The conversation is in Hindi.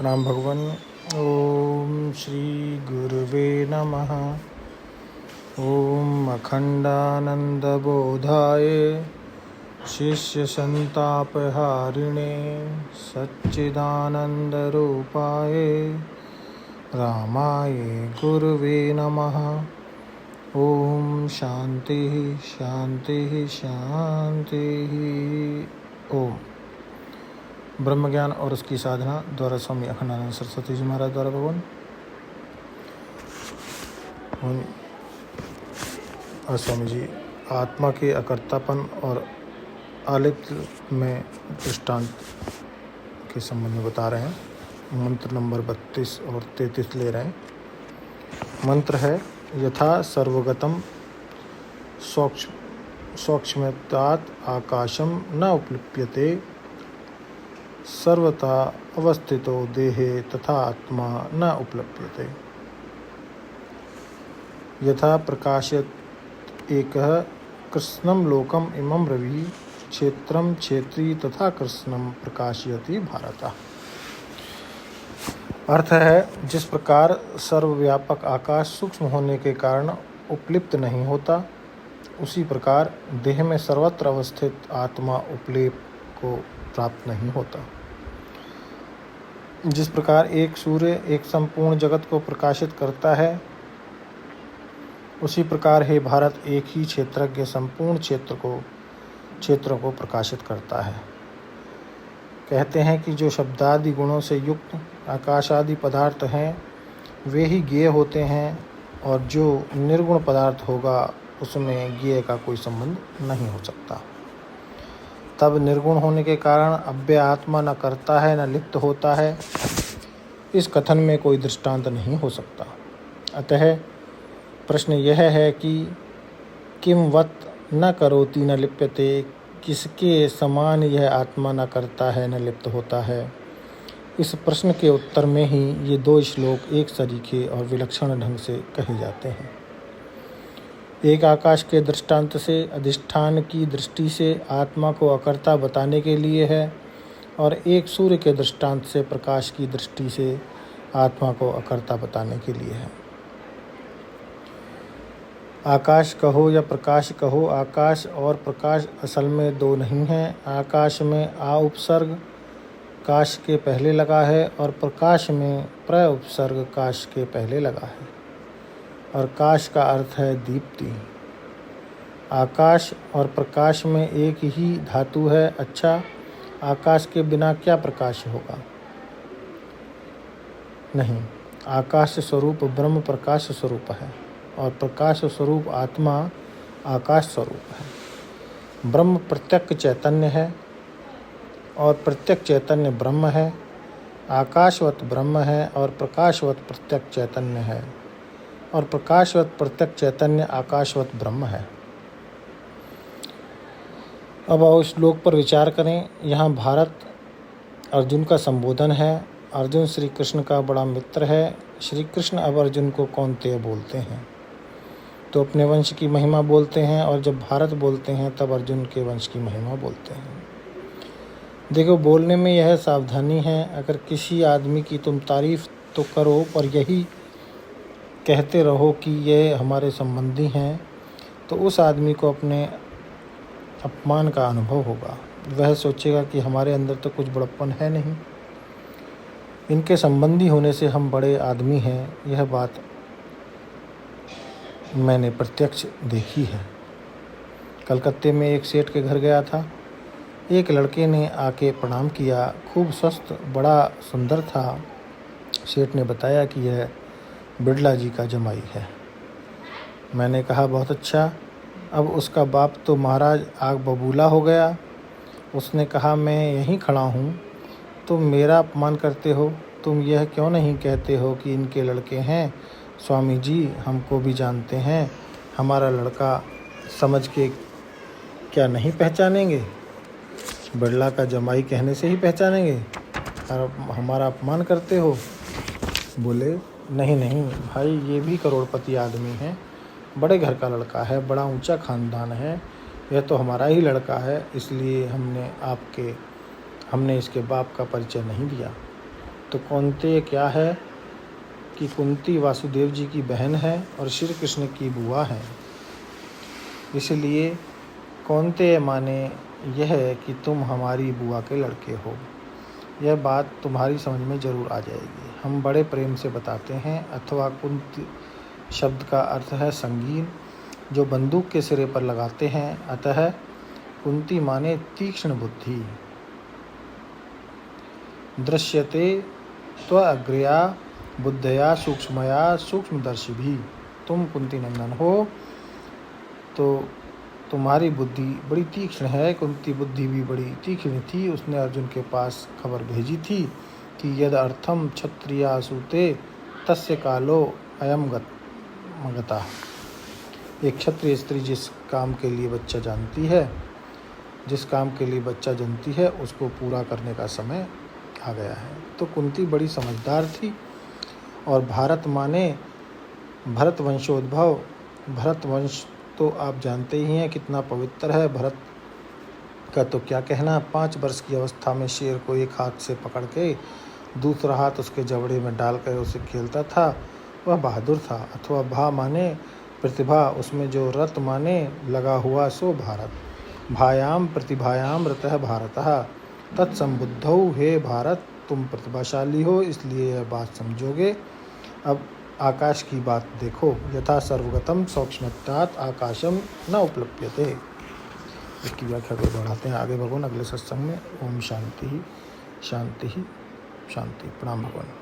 प्रणाम भगवान। ओम श्री गुरुवे नमः। ओम अखंडानंद बोधाय शिष्य संतापहारिणे सच्चिदानंद रूपाय रामाय गुरुवे नमः। ओम शांति शांति शांति। ओम ब्रह्म ज्ञान और उसकी साधना द्वारा स्वामी अखंडानंद सरस्वती जी महाराज द्वारा भगवान और स्वामी जी आत्मा के अकर्तापन और आलिप्त में दृष्टांत के संबंध में बता रहे हैं। मंत्र नंबर 32 और 33 ले रहे हैं। मंत्र है यथा सर्वगतम सौक्ष्म्यतात् आकाशम न उपलिप्यते सर्वथा अवस्थितो देहे तथा आत्मा न उपलभ्यते। यथा प्रकाशयत् एकः कृत्स्नं लोकम् इमं रविः क्षेत्रं क्षेत्री तथा कृत्स्नं प्रकाशयति भारतः। अर्थ है जिस प्रकार सर्वव्यापक आकाश सूक्ष्म होने के कारण उपलिप्त नहीं होता, उसी प्रकार देह में सर्वत्र अवस्थित आत्मा उपलेप को प्राप्त नहीं होता। जिस प्रकार एक सूर्य एक संपूर्ण जगत को प्रकाशित करता है, उसी प्रकार हे भारत एक ही क्षेत्रज्ञ संपूर्ण क्षेत्रों को प्रकाशित करता है। कहते हैं कि जो शब्दादि गुणों से युक्त आकाश आदि पदार्थ हैं वे ही ज्ञेय होते हैं, और जो निर्गुण पदार्थ होगा उसमें ज्ञेय का कोई संबंध नहीं हो सकता। तब निर्गुण होने के कारण अव्यय आत्मा न करता है न लिप्त होता है, इस कथन में कोई दृष्टांत नहीं हो सकता। अतः प्रश्न यह है कि किम वत न करोति न लिप्यते, किसके समान यह आत्मा न करता है न लिप्त होता है। इस प्रश्न के उत्तर में ही ये दो श्लोक एक सरीखे और विलक्षण ढंग से कहे जाते हैं। एक आकाश के दृष्टांत से अधिष्ठान की दृष्टि से आत्मा को अकर्ता बताने के लिए है, और एक सूर्य के दृष्टांत से प्रकाश की दृष्टि से आत्मा को अकर्ता बताने के लिए है। आकाश कहो या प्रकाश कहो, आकाश और प्रकाश असल में दो नहीं हैं। आकाश में आ उपसर्ग काश के पहले लगा है और प्रकाश में प्र उपसर्ग काश के पहले लगा है, और काश का अर्थ है दीप्ति। आकाश और प्रकाश में एक ही धातु है। अच्छा, आकाश के बिना क्या प्रकाश होगा? नहीं, आकाश स्वरूप ब्रह्म प्रकाश स्वरूप है, और प्रकाश स्वरूप आत्मा आकाश स्वरूप है। ब्रह्म प्रत्यक्ष चैतन्य है और प्रत्यक्ष चैतन्य ब्रह्म है। आकाशवत ब्रह्म है और प्रकाशवत प्रत्यक्ष चैतन्य है, और प्रकाशवत प्रत्यक्ष चैतन्य आकाशवत ब्रह्म है। अब आओ श्लोक पर विचार करें। यहाँ भारत अर्जुन का संबोधन है। अर्जुन श्री कृष्ण का बड़ा मित्र है। श्री कृष्ण अब अर्जुन को कौन्तेय बोलते हैं, तो अपने वंश की महिमा बोलते हैं, और जब भारत बोलते हैं तब अर्जुन के वंश की महिमा बोलते हैं। देखो, बोलने में यह सावधानी है, अगर किसी आदमी की तुम तारीफ तो करो पर यही कहते रहो कि ये हमारे संबंधी हैं, तो उस आदमी को अपने अपमान का अनुभव होगा। वह सोचेगा कि हमारे अंदर तो कुछ बड़प्पन है नहीं, इनके संबंधी होने से हम बड़े आदमी हैं। यह बात मैंने प्रत्यक्ष देखी है। कलकत्ते में एक सेठ के घर गया था। एक लड़के ने आके प्रणाम किया। खूब स्वस्थ, बड़ा सुंदर था। सेठ ने बताया कि यह बिड़ला जी का जमाई है। मैंने कहा बहुत अच्छा। अब उसका बाप तो महाराज आग बबूला हो गया। उसने कहा मैं यहीं खड़ा हूँ, तुम मेरा अपमान करते हो। तुम यह क्यों नहीं कहते हो कि इनके लड़के हैं? स्वामी जी हमको भी जानते हैं, हमारा लड़का समझ के क्या नहीं पहचानेंगे? बिड़ला का जमाई कहने से ही पहचानेंगे, और हमारा अपमान करते हो। बोले नहीं नहीं भाई, ये भी करोड़पति आदमी है, बड़े घर का लड़का है, बड़ा ऊंचा खानदान है, यह तो हमारा ही लड़का है, इसलिए हमने इसके बाप का परिचय नहीं दिया। तो कौन्तेय क्या है कि कुंती वासुदेव जी की बहन है और श्री कृष्ण की बुआ है। इसलिए कौन्तेय माने यह है कि तुम हमारी बुआ के लड़के हो। यह बात तुम्हारी समझ में जरूर आ जाएगी। हम बड़े प्रेम से बताते हैं। अथवा कुंती शब्द का अर्थ है संगीन, जो बंदूक के सिरे पर लगाते हैं। अतः कुंती माने तीक्ष्ण बुद्धि। दृश्यते त्वग्र्या बुद्धया सूक्ष्मया सूक्ष्मदर्शी भी। तुम कुंती नंदन हो तो तुम्हारी बुद्धि बड़ी तीक्ष्ण है। कुंती बुद्धि भी बड़ी तीक्ष्ण थी। उसने अर्जुन के पास खबर भेजी थी कि यद अर्थम क्षत्रिया सूते तस्य कालो अयम गता। एक क्षत्रिय स्त्री जिस काम के लिए बच्चा जानती है उसको पूरा करने का समय आ गया है। तो कुंती बड़ी समझदार थी। और भारत माने भरत वंशोद्भव। भरत वंश तो आप जानते ही हैं कितना पवित्र है। भरत का तो क्या कहना। 5 वर्ष की अवस्था में शेर को एक हाथ से पकड़ के दूसरा हाथ उसके जबड़े में डालकर उसे खेलता था। वह बहादुर था। अथवा भा माने प्रतिभा, उसमें जो रत माने लगा हुआ सो भारत। भायाम प्रतिभायाम रतः भारतः तत्संबुद्धौ। हे भारत, तुम प्रतिभाशाली हो, इसलिए यह बात समझोगे। अब आकाश की बात देखो। यथा सर्वगतम सौक्ष्म्यात् आकाशम न उपलभ्यते। इसकी व्याख्या को बढ़ाते हैं आगे भगवान अगले सत्संग में। ओम शांति शांति शांति। प्रणाम भगवान।